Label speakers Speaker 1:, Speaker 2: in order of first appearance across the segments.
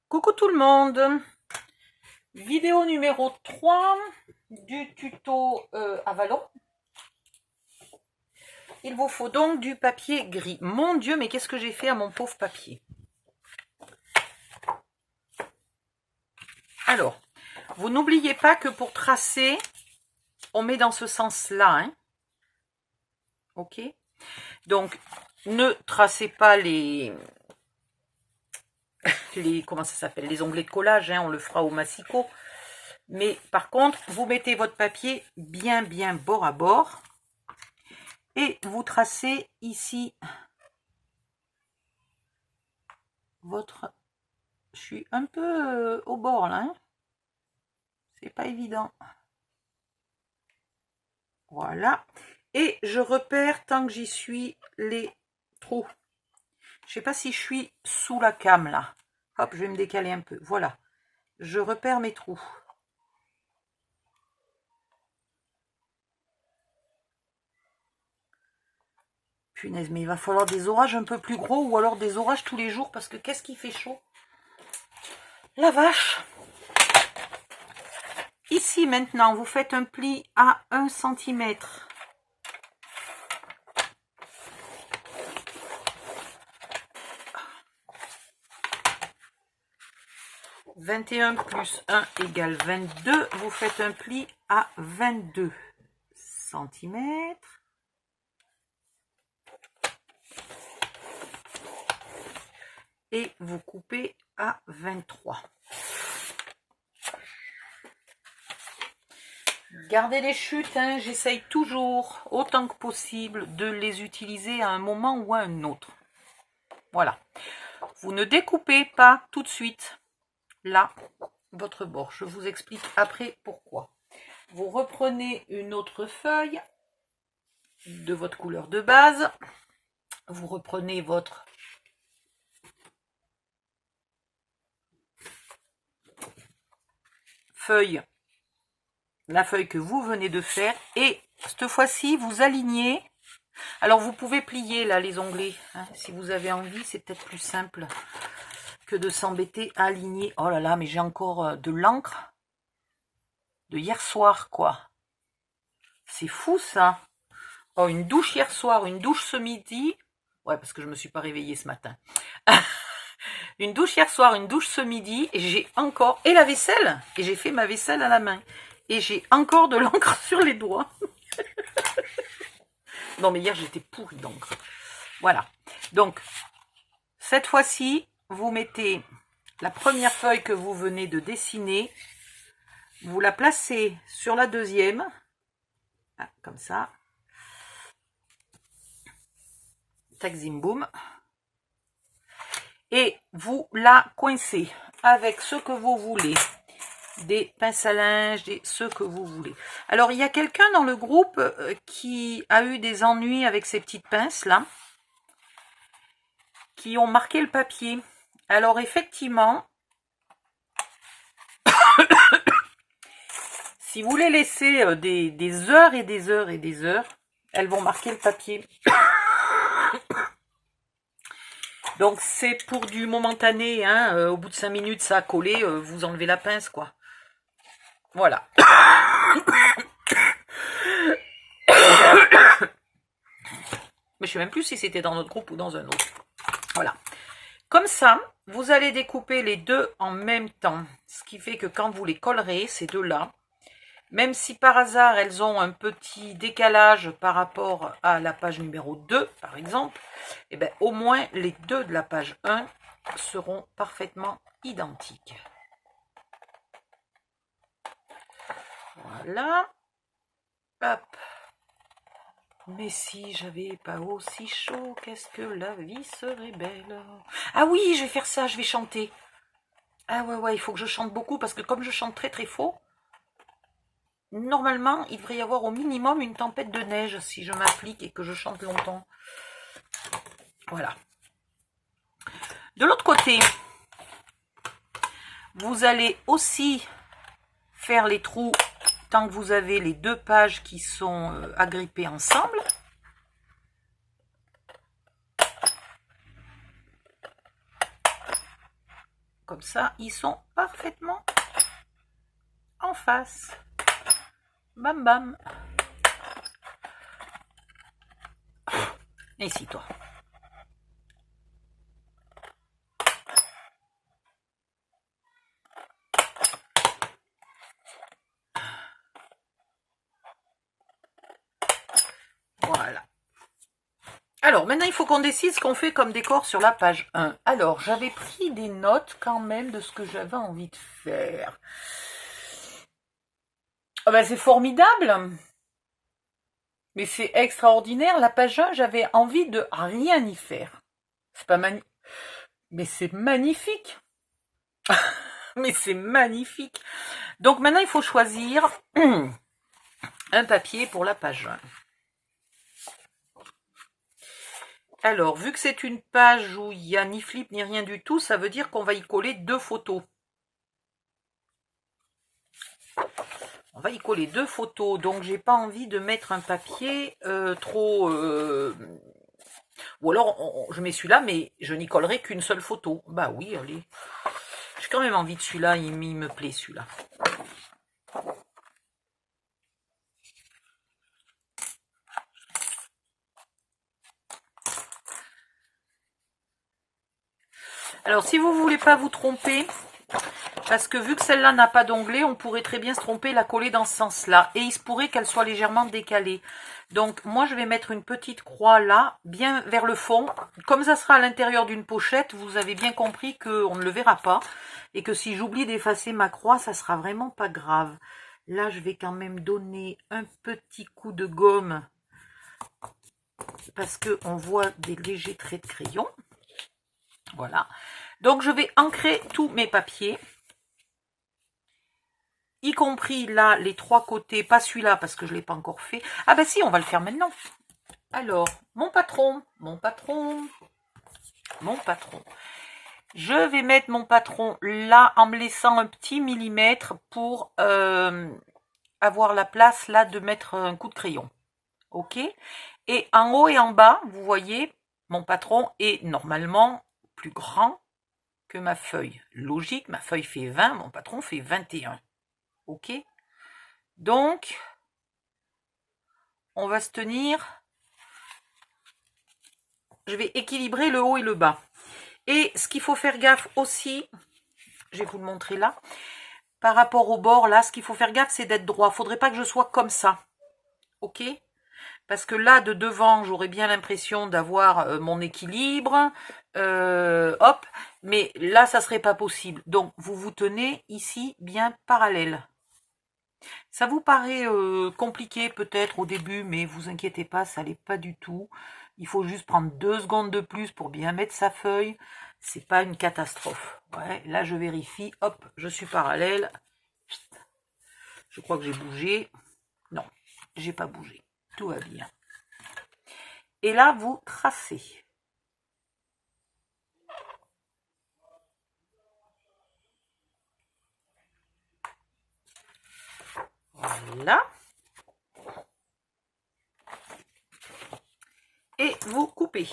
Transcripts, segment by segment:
Speaker 1: Coucou tout le monde, vidéo numéro 3 du tuto Avalon. Il vous faut donc du papier gris. Mon Dieu, mais qu'est-ce que j'ai fait à mon pauvre papier? Alors, vous n'oubliez pas que pour tracer, on met dans ce sens-là. Hein, ok? Donc, ne tracez pas les comment ça s'appelle, les onglets de collage, hein, on le fera au massicot. Mais par contre, vous mettez votre papier bien bord à bord. Et vous tracez ici votre... Je suis un peu au bord là. Hein, c'est pas évident. Voilà. Et je repère, tant que j'y suis, les trous. Je sais pas si je suis sous la came là. Hop, je vais me décaler un peu. Voilà. Je repère mes trous. Punaise, mais il va falloir des orages un peu plus gros ou alors des orages tous les jours parce que qu'est-ce qui fait chaud? La vache! Ici maintenant, vous faites un pli à 1 cm. « 21 plus 1 égale 22. » Vous faites un pli à 22 cm. Et vous coupez à 23. Gardez les chutes, hein, j'essaye toujours, autant que possible, de les utiliser à un moment ou à un autre. Voilà. Vous ne découpez pas tout de suite, là, votre bord. Je vous explique après pourquoi. Vous reprenez une autre feuille de votre couleur de base. Vous reprenez votre feuille, la feuille que vous venez de faire, et cette fois-ci, vous alignez. Alors, vous pouvez plier là les onglets, hein, si vous avez envie, c'est peut-être plus simple que de s'embêter à aligner. Oh là là, mais j'ai encore de l'encre de hier soir, quoi. C'est fou, ça. Oh, une douche hier soir, une douche ce midi. Ouais, parce que je me suis pas réveillée ce matin. Une douche hier soir, une douche ce midi, et j'ai encore... Et la vaisselle. Et j'ai fait ma vaisselle à la main. Et j'ai encore de l'encre sur les doigts. Non, mais hier, j'étais pourrie d'encre. Voilà. Donc, cette fois-ci, vous mettez la première feuille que vous venez de dessiner. Vous la placez sur la deuxième. Ah, comme ça. Tac, zim, boum. Et vous la coincez avec ce que vous voulez. Des pinces à linge, ce que vous voulez. Alors, il y a quelqu'un dans le groupe qui a eu des ennuis avec ces petites pinces là, qui ont marqué le papier. Alors, effectivement, si vous les laissez des heures et des heures et des heures, elles vont marquer le papier. Donc, c'est pour du momentané, hein, au bout de 5 minutes, ça a collé, vous enlevez la pince, quoi. Voilà. Mais je sais même plus si c'était dans notre groupe ou dans un autre. Voilà. Comme ça, vous allez découper les deux en même temps. Ce qui fait que quand vous les collerez, ces deux-là, même si par hasard elles ont un petit décalage par rapport à la page numéro 2, par exemple, eh bien, au moins les deux de la page 1 seront parfaitement identiques. Voilà. Hop. Mais si j'avais pas aussi chaud, qu'est-ce que la vie serait belle. Ah oui, je vais faire ça, je vais chanter. Ah ouais, il faut que je chante beaucoup parce que comme je chante très faux, normalement, il devrait y avoir au minimum une tempête de neige si je m'applique et que je chante longtemps. Voilà. De l'autre côté, vous allez aussi faire les trous tant que vous avez les deux pages qui sont agrippées ensemble. Comme ça, ils sont parfaitement en face. Bam bam. Et ici, toi. Voilà. Alors, maintenant, il faut qu'on décide ce qu'on fait comme décor sur la page 1. Alors, j'avais pris des notes quand même de ce que j'avais envie de faire. Oh ben, c'est formidable. Mais c'est extraordinaire. La page 1, j'avais envie de rien y faire. C'est pas magnifique. Mais c'est magnifique. Mais c'est magnifique. Donc maintenant, il faut choisir un papier pour la page 1. Alors, vu que c'est une page où il n'y a ni flip ni rien du tout, ça veut dire qu'on va y coller 2 photos. On va y coller 2 photos, donc j'ai pas envie de mettre un papier trop... Ou alors, je mets celui-là, mais je n'y collerai qu'une seule photo. Bah oui, allez. J'ai quand même envie de celui-là, il me plaît celui-là. Alors, si vous voulez pas vous tromper, parce que vu que celle-là n'a pas d'onglet, on pourrait très bien se tromper, la coller dans ce sens-là. Et il se pourrait qu'elle soit légèrement décalée. Donc, moi, je vais mettre une petite croix là, bien vers le fond. Comme ça sera à l'intérieur d'une pochette, vous avez bien compris qu'on ne le verra pas. Et que si j'oublie d'effacer ma croix, ça sera vraiment pas grave. Là, je vais quand même donner un petit coup de gomme. Parce qu'on voit des légers traits de crayon. Voilà. Donc, je vais ancrer tous mes papiers. Y compris là, les 3 côtés. Pas celui-là, parce que je ne l'ai pas encore fait. Ah bah si, on va le faire maintenant. Alors, mon patron. Je vais mettre mon patron là, en me laissant un petit millimètre pour avoir la place là de mettre un coup de crayon. Ok. Et en haut et en bas, vous voyez, mon patron est normalement plus grand que ma feuille. Logique, ma feuille fait 20, mon patron fait 21. Ok. Donc, on va se tenir. Je vais équilibrer le haut et le bas. Et ce qu'il faut faire gaffe aussi, je vais vous le montrer là, par rapport au bord, là, ce qu'il faut faire gaffe, c'est d'être droit. Il ne faudrait pas que je sois comme ça. Ok? Parce que là, de devant, j'aurais bien l'impression d'avoir mon équilibre. Hop. Mais là, ça ne serait pas possible. Donc, vous vous tenez ici bien parallèle. Ça vous paraît compliqué peut-être au début, mais vous inquiétez pas, ça l'est pas du tout. Il faut juste prendre 2 secondes de plus pour bien mettre sa feuille. C'est pas une catastrophe. Ouais, là, je vérifie. Hop, je suis parallèle. Je crois que j'ai bougé. Non, j'ai pas bougé. Tout va bien. Et là, vous tracez. Voilà. Et vous coupez.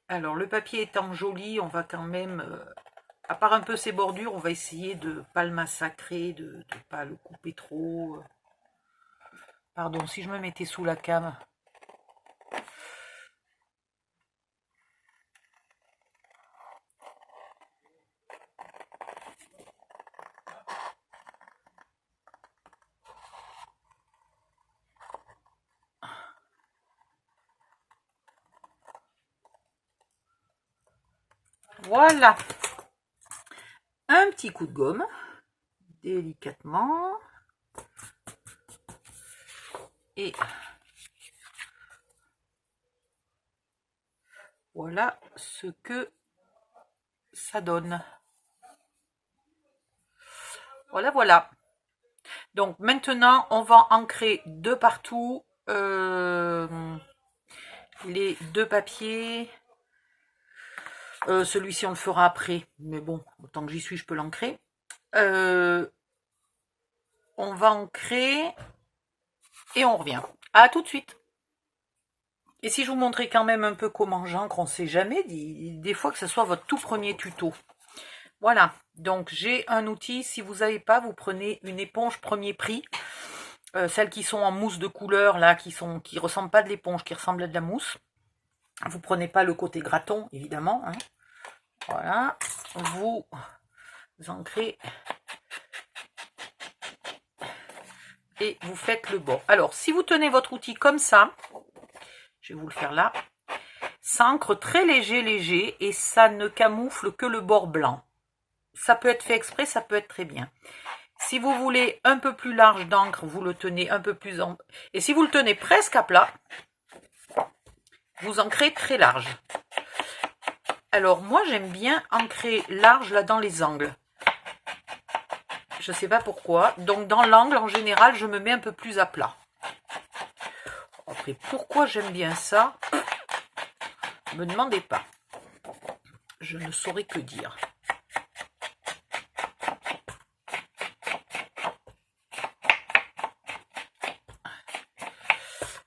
Speaker 1: Alors, le papier étant joli, on va quand même, à part un peu ses bordures, on va essayer de ne pas le massacrer, de ne pas le couper trop. Pardon, si je me mettais sous la came. Voilà. Un petit coup de gomme, délicatement. Et voilà ce que ça donne. Voilà, voilà. Donc maintenant, on va ancrer de partout les 2 papiers. Celui-ci, on le fera après. Mais bon, autant que j'y suis, je peux l'ancrer. On va ancrer et on revient. À tout de suite. Et si je vous montrais quand même un peu comment j'encre, on ne sait jamais, des fois que ce soit votre tout premier tuto. Voilà, donc j'ai un outil, si vous n'avez pas, vous prenez une éponge premier prix, celles qui sont en mousse de couleur, là, qui ressemblent pas de l'éponge, qui ressemblent à de la mousse. Vous prenez pas le côté graton, évidemment, hein. Voilà, vous ancrez et vous faites le bord. Alors, si vous tenez votre outil comme ça, je vais vous le faire là, ça ancre très léger et ça ne camoufle que le bord blanc. Ça peut être fait exprès, ça peut être très bien. Si vous voulez un peu plus large d'encre, vous le tenez un peu plus en... Et si vous le tenez presque à plat, vous ancrez très large. Alors moi j'aime bien ancrer large là dans les angles. Je ne sais pas pourquoi. Donc dans l'angle en général je me mets un peu plus à plat. Après pourquoi j'aime bien ça, ne me demandez pas. Je ne saurais que dire.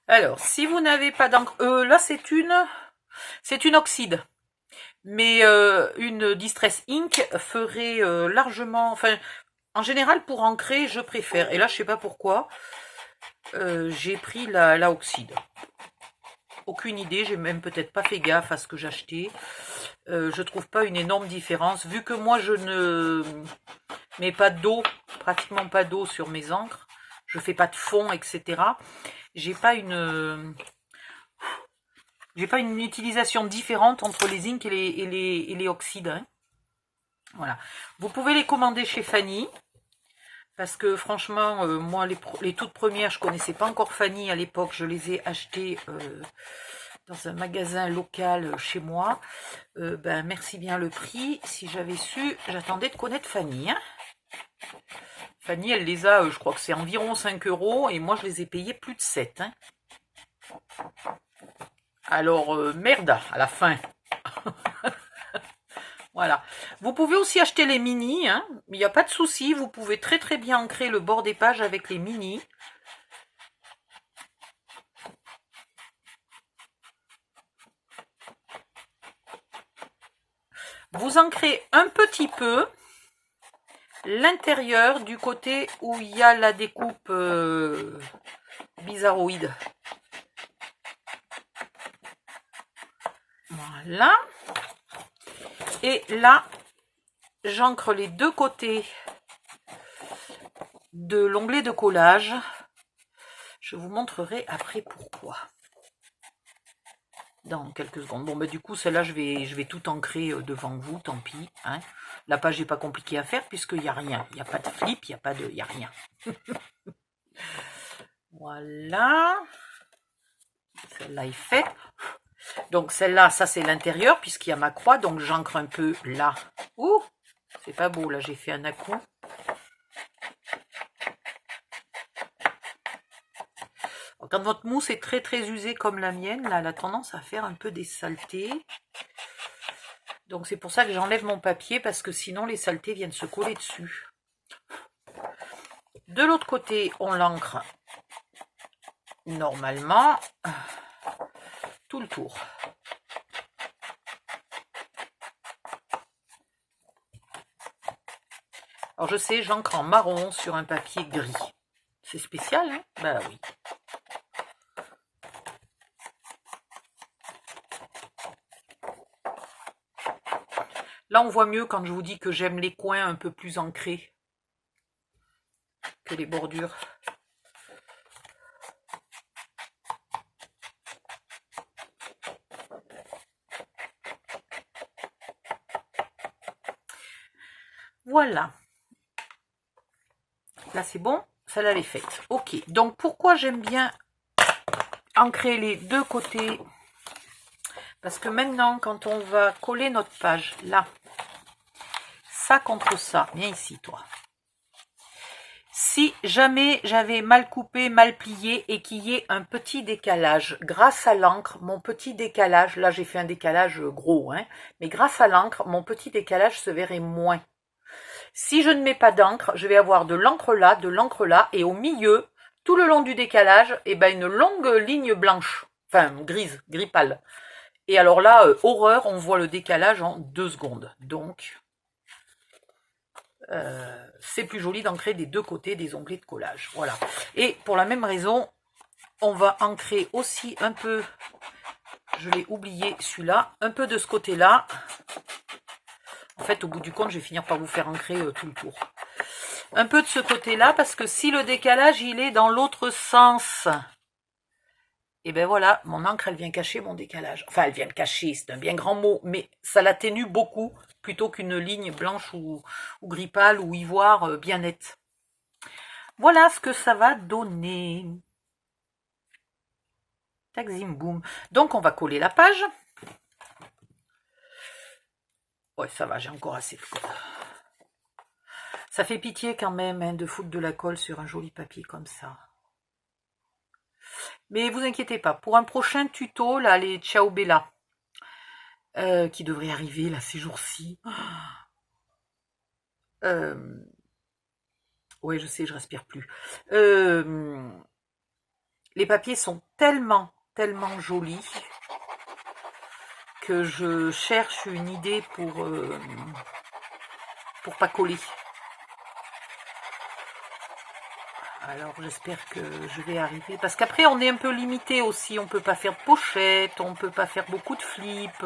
Speaker 1: Alors, si vous n'avez pas d'encre, là c'est une oxyde, mais une Distress Ink ferait largement, enfin, en général pour ancrer, je préfère. Et là, je sais pas pourquoi, j'ai pris la oxyde. Aucune idée, j'ai même peut-être pas fait gaffe à ce que j'achetais. Je trouve pas une énorme différence, vu que moi je ne mets pas d'eau, pratiquement pas d'eau sur mes encres, je fais pas de fond, etc. J'ai pas une utilisation différente entre les inks et les oxydes. Hein. Voilà. Vous pouvez les commander chez Fanny. Parce que franchement, moi, les toutes premières, je connaissais pas encore Fanny à l'époque. Je les ai achetées dans un magasin local chez moi. Ben, merci bien le prix. Si j'avais su, j'attendais de connaître Fanny. Hein. Fanny, elle les a, je crois que c'est environ 5 €. Et moi, je les ai payés plus de 7. Hein. Alors, merde, à la fin. Voilà. Vous pouvez aussi acheter les mini, hein. Il n'y a pas de souci. Vous pouvez très très bien ancrer le bord des pages avec les mini. Vous ancrez un petit peu l'intérieur du côté où il y a la découpe bizarroïde. Voilà. Et là, j'ancre les deux côtés de l'onglet de collage. Je vous montrerai après pourquoi. Dans quelques secondes. Bon, bah, du coup, celle-là, je vais tout ancrer devant vous, tant pis. Hein. La page n'est pas compliquée à faire puisqu'il n'y a rien. Il n'y a pas de flip, il n'y a rien. Voilà. Celle-là est faite. Donc celle-là, ça c'est l'intérieur puisqu'il y a ma croix. Donc j'ancre un peu là. Ouh, c'est pas beau, là j'ai fait un à-coup. Quand votre mousse est très très usée comme la mienne, là, elle a tendance à faire un peu des saletés. Donc c'est pour ça que j'enlève mon papier parce que sinon les saletés viennent se coller dessus. De l'autre côté, on l'ancre normalement tout le tour. Alors je sais, j'encre en marron sur un papier gris. C'est spécial, hein? Bah oui. Là, on voit mieux quand je vous dis que j'aime les coins un peu plus ancrés que les bordures. Voilà. Là, c'est bon. Celle-là, elle est faite. Ok. Donc, pourquoi j'aime bien ancrer les deux côtés? Parce que maintenant, quand on va coller notre page, là, ça contre ça, viens ici, toi. Si jamais j'avais mal coupé, mal plié et qu'il y ait un petit décalage, grâce à l'encre, mon petit décalage, là j'ai fait un décalage gros, hein, mais grâce à l'encre, mon petit décalage se verrait moins. Si je ne mets pas d'encre, je vais avoir de l'encre là, et au milieu, tout le long du décalage, eh ben une longue ligne blanche. Enfin, gris pâle. Et alors là, horreur, on voit le décalage en 2 secondes. Donc, c'est plus joli d'ancrer des deux côtés des onglets de collage. Voilà. Et pour la même raison, on va ancrer aussi un peu, je l'ai oublié celui-là, un peu de ce côté-là. En fait, au bout du compte, je vais finir par vous faire ancrer tout le tour. Un peu de ce côté-là, parce que si le décalage, il est dans l'autre sens, et ben voilà, mon encre, elle vient cacher mon décalage. Enfin, elle vient le cacher, c'est un bien grand mot, mais ça l'atténue beaucoup, plutôt qu'une ligne blanche ou gris pâle ou ivoire bien nette. Voilà ce que ça va donner. Tac, zim, boum. Donc, on va coller la page. Ouais, ça va, j'ai encore assez de colle. Ça fait pitié quand même hein, de foutre de la colle sur un joli papier comme ça. Mais vous inquiétez pas, pour un prochain tuto, là, les Ciao Bella, qui devraient arriver là ces jours-ci. Ouais, je sais, je respire plus. Les papiers sont tellement jolis que je cherche une idée pour pas coller. Alors j'espère que je vais arriver, parce qu'après on est un peu limité aussi, on peut pas faire de pochette, on peut pas faire beaucoup de flips,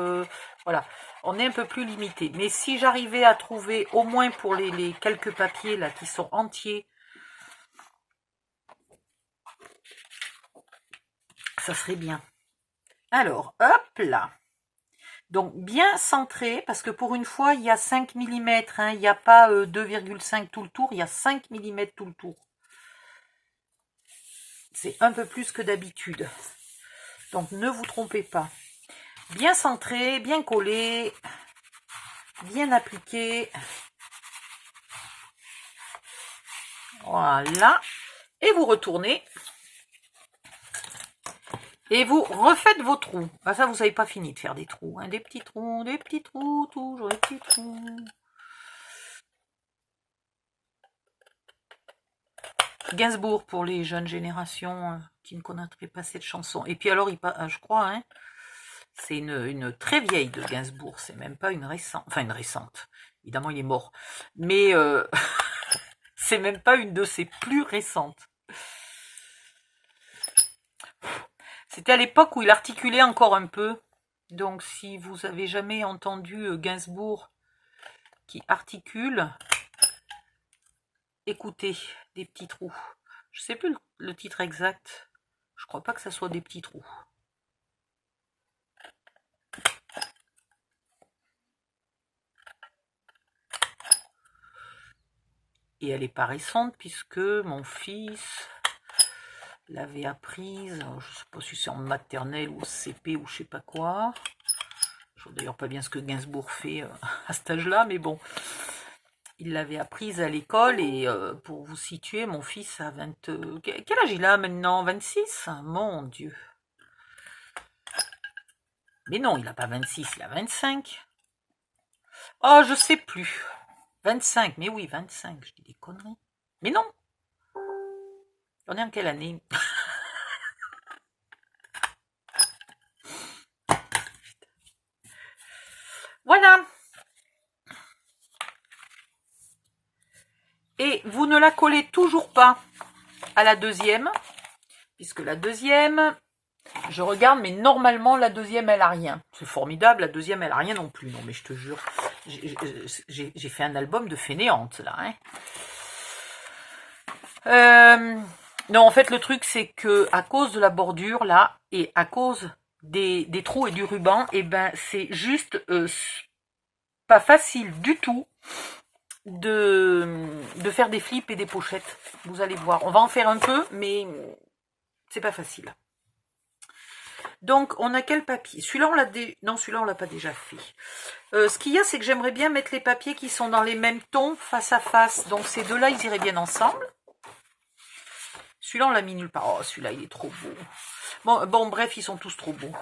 Speaker 1: voilà, on est un peu plus limité. Mais si j'arrivais à trouver, au moins pour les quelques papiers là qui sont entiers, ça serait bien. Alors, hop là. Donc bien centré, parce que pour une fois il y a 5 mm, hein, il n'y a pas 2,5 tout le tour, il y a 5 mm tout le tour. C'est un peu plus que d'habitude. Donc ne vous trompez pas. Bien centré, bien collé, bien appliqué. Voilà. Et vous retournez. Et vous refaites vos trous. Ah, ça, vous n'avez pas fini de faire des trous. Hein. Des petits trous, toujours des petits trous. Gainsbourg pour les jeunes générations qui ne connaîtraient pas cette chanson. Et puis alors, je crois, hein, c'est une très vieille de Gainsbourg. C'est même pas une récente. Enfin, une récente. Évidemment, il est mort. Mais c'est même pas une de ses plus récentes. C'était à l'époque où il articulait encore un peu. Donc, si vous avez jamais entendu Gainsbourg qui articule, écoutez, des petits trous. Je sais plus le titre exact. Je crois pas que ça soit des petits trous. Et elle est pas récente puisque mon fils l'avait apprise. Je sais pas si c'est en maternelle ou au CP ou je sais pas quoi. Je vois d'ailleurs pas bien ce que Gainsbourg fait à cet âge-là, mais bon. Il l'avait apprise à l'école et pour vous situer, mon fils a 20... quel âge il a maintenant? 26? Mon Dieu. Mais non, il n'a pas 26, il a 25. Oh, je sais plus. 25, mais oui, 25, je dis des conneries. Mais non. On est en quelle année? Voilà. Et vous ne la collez toujours pas à la deuxième, puisque la deuxième, je regarde, mais normalement la deuxième elle a rien. C'est formidable, la deuxième elle a rien non plus. Non mais je te jure, j'ai fait un album de fainéante là. Hein. Non, en fait le truc c'est que à cause de la bordure là et à cause des trous et du ruban, et ben c'est juste pas facile du tout de faire des flips et des pochettes. Vous allez voir, on va en faire un peu, mais c'est pas facile. Donc, on a quel papier? Celui-là, on l'a non, celui-là, on l'a pas déjà fait. Ce qu'il y a, c'est que j'aimerais bien mettre les papiers qui sont dans les mêmes tons, face à face. Donc, ces deux-là, ils iraient bien ensemble. Celui-là, on l'a mis nulle part. Oh, celui-là, il est trop beau. Bon, bref, ils sont tous trop beaux.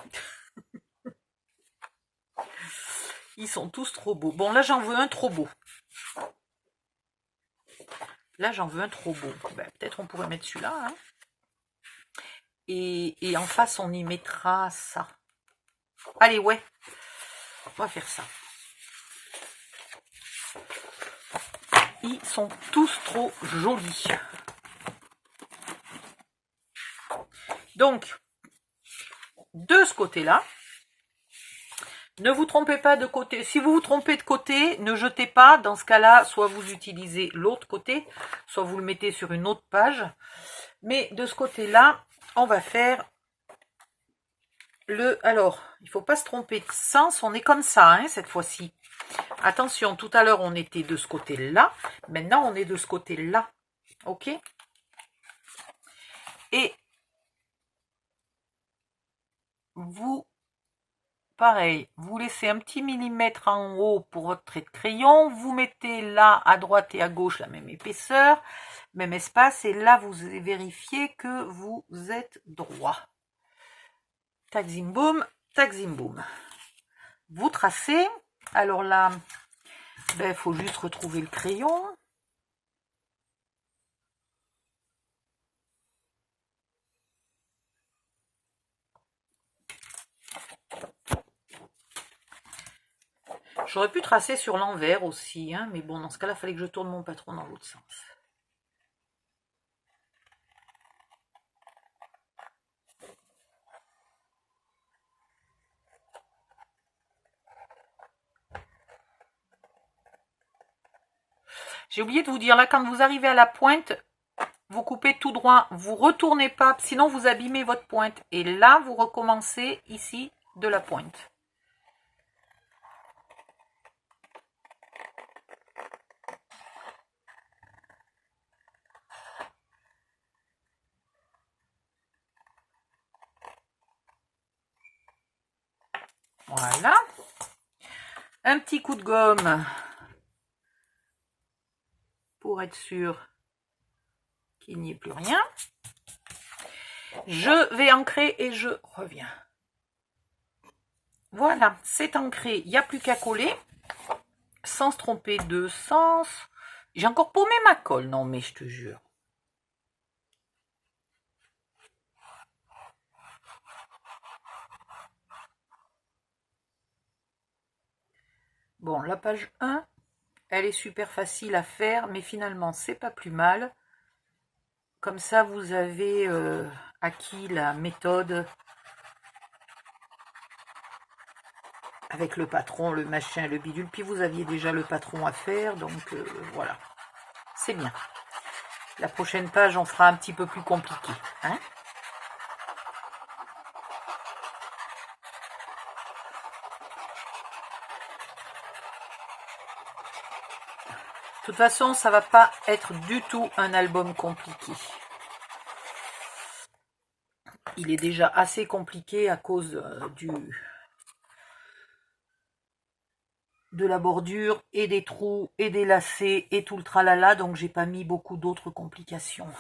Speaker 1: Ils sont tous trop beaux. Bon, là, j'en veux un trop beau. Là, j'en veux un trop beau. Ben, peut-être on pourrait mettre celui-là. Hein. et en face, on y mettra ça. Allez, ouais, on va faire ça. Ils sont tous trop jolis. Donc, de ce côté-là, ne vous trompez pas de côté. Si vous vous trompez de côté, ne jetez pas. Dans ce cas-là, soit vous utilisez l'autre côté, soit vous le mettez sur une autre page. Mais de ce côté-là, on va faire le... Alors, il ne faut pas se tromper de sens. On est comme ça, hein, cette fois-ci. Attention, tout à l'heure, on était de ce côté-là. Maintenant, on est de ce côté-là. OK? Et vous, pareil, vous laissez un petit millimètre en haut pour votre trait de crayon. Vous mettez là, à droite et à gauche, la même épaisseur, même espace. Et là, vous vérifiez que vous êtes droit. Tac, zim, boum, tac, zim, boum. Vous tracez. Alors là, il faut juste retrouver le crayon. J'aurais pu tracer sur l'envers aussi, hein, mais bon, dans ce cas-là, il fallait que je tourne mon patron dans l'autre sens. J'ai oublié de vous dire, là, quand vous arrivez à la pointe, vous coupez tout droit, vous retournez pas, sinon vous abîmez votre pointe. Et là, vous recommencez ici de la pointe. Voilà. Un petit coup de gomme pour être sûr qu'il n'y ait plus rien. Je vais ancrer et je reviens. Voilà, c'est ancré. Il n'y a plus qu'à coller sans se tromper de sens. J'ai encore paumé ma colle. Non, mais je te jure. Bon, la page 1, elle est super facile à faire, mais finalement, c'est pas plus mal. Comme ça, vous avez acquis la méthode avec le patron, le machin, le bidule. Puis vous aviez déjà le patron à faire, donc voilà. C'est bien. La prochaine page, on fera un petit peu plus compliqué. Hein? De toute façon, ça va pas être du tout un album compliqué. Il est déjà assez compliqué à cause de la bordure et des trous et des lacets et tout le tralala, donc j'ai pas mis beaucoup d'autres complications.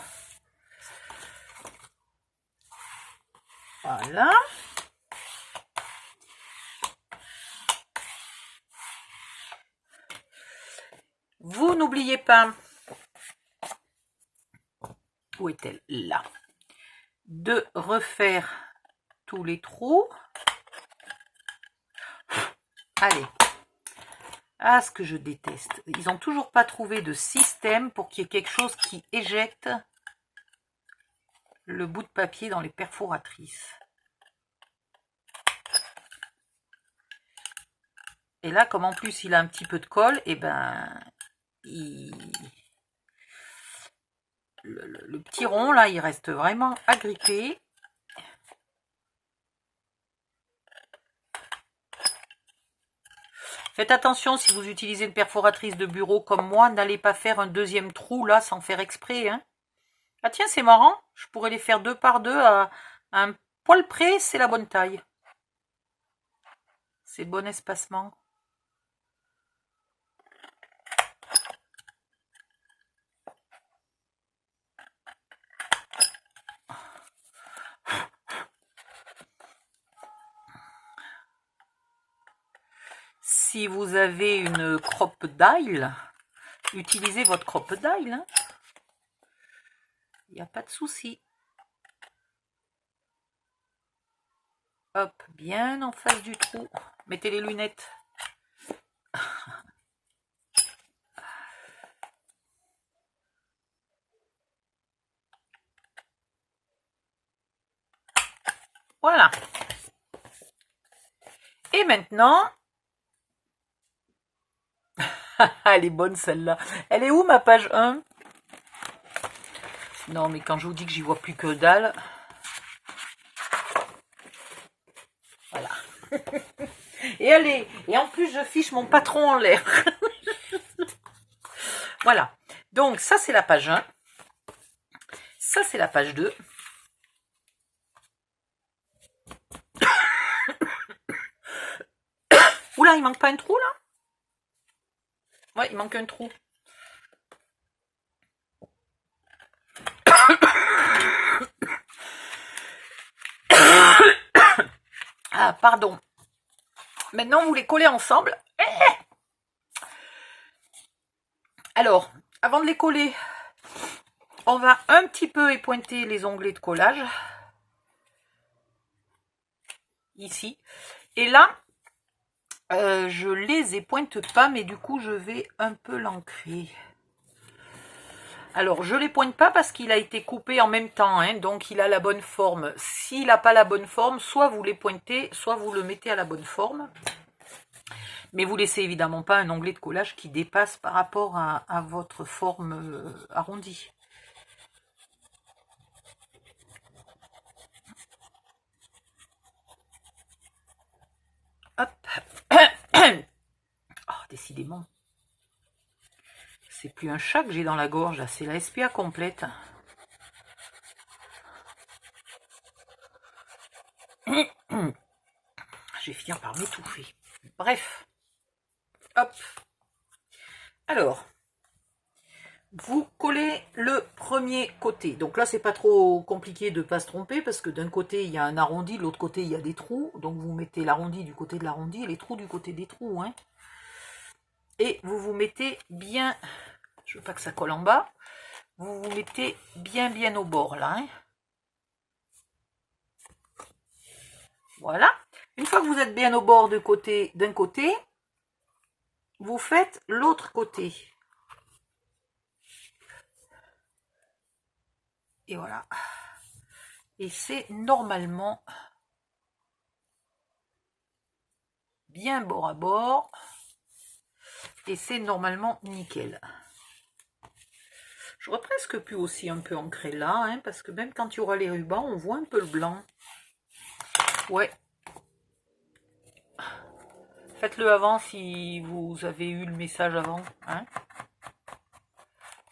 Speaker 1: Voilà. Vous n'oubliez pas, où est-elle? Là. De refaire tous les trous. Allez. Ah, ce que je déteste. Ils n'ont toujours pas trouvé de système pour qu'il y ait quelque chose qui éjecte le bout de papier dans les perforatrices. Et là, comme en plus il a un petit peu de colle, et ben, le petit rond là, il reste vraiment agrippé. Faites attention si vous utilisez une perforatrice de bureau comme moi, n'allez pas faire un deuxième trou là sans faire exprès. Hein. Ah tiens, c'est marrant, je pourrais les faire 2 par 2 à un poil près, c'est la bonne taille. C'est le bon espacement. Si vous avez une crop-dial, utilisez votre crop-dial. Hein. Il n'y a pas de souci. Hop, bien en face du trou. Mettez les lunettes. Voilà. Et maintenant... Elle est bonne celle-là. Elle est où ma page 1? Non, mais quand je vous dis que j'y vois plus que dalle... Voilà. Et en plus, je fiche mon patron en l'air. Voilà. Donc, ça, c'est la page 1. Ça, c'est la page 2. Oula, il manque pas un trou, là? Ouais, il manque un trou. Ah, pardon. Maintenant, vous les collez ensemble. Alors, avant de les coller, on va un petit peu épointer les onglets de collage. Ici. Et là, je les épointe pas, mais du coup, je vais un peu l'ancrer. Alors, je ne les pointe pas parce qu'il a été coupé en même temps, hein, donc il a la bonne forme. S'il n'a pas la bonne forme, soit vous les pointez, soit vous le mettez à la bonne forme. Mais vous laissez évidemment pas un onglet de collage qui dépasse par rapport à votre forme arrondie. Hop. Oh, décidément. C'est plus un chat que j'ai dans la gorge, c'est la SPA complète. Je vais finir par m'étouffer. Bref. Hop. Alors, vous collez le premier côté. Donc là, c'est pas trop compliqué de ne pas se tromper parce que d'un côté, il y a un arrondi, de l'autre côté, il y a des trous. Donc vous mettez l'arrondi du côté de l'arrondi et les trous du côté des trous. Hein. Et vous mettez bien, je veux pas que ça colle en bas, vous mettez bien au bord là. Hein. Voilà. Une fois que vous êtes bien au bord d'un côté, vous faites l'autre côté. Et voilà. Et c'est normalement bien bord à bord. Et c'est normalement nickel. J'aurais presque pu aussi un peu ancrer là, hein, parce que même quand il y aura les rubans, on voit un peu le blanc. Ouais. Faites-le avant si vous avez eu le message avant. Hein.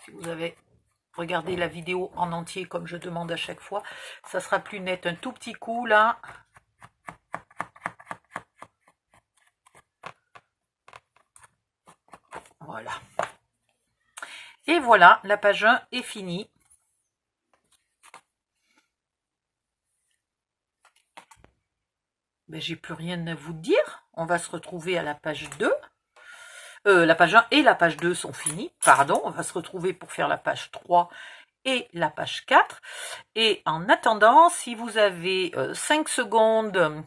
Speaker 1: Si vous avez regardé la vidéo en entier comme je demande à chaque fois, ça sera plus net. Un tout petit coup là. Voilà. Et voilà, la page 1 est finie. Ben, j'ai plus rien à vous dire. On va se retrouver à la page 2. La page 1 et la page 2 sont finies. Pardon, on va se retrouver pour faire la page 3 et la page 4. Et en attendant, si vous avez 5 secondes,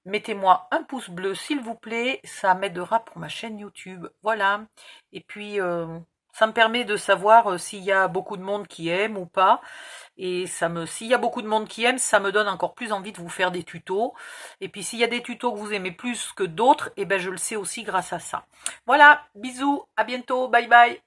Speaker 1: mettez-moi un pouce bleu s'il vous plaît. Ça m'aidera pour ma chaîne YouTube. Voilà. Et puis, ça me permet de savoir s'il y a beaucoup de monde qui aime ou pas. Et s'il y a beaucoup de monde qui aime, ça me donne encore plus envie de vous faire des tutos. Et puis s'il y a des tutos que vous aimez plus que d'autres, et ben je le sais aussi grâce à ça. Voilà, bisous, à bientôt, bye bye.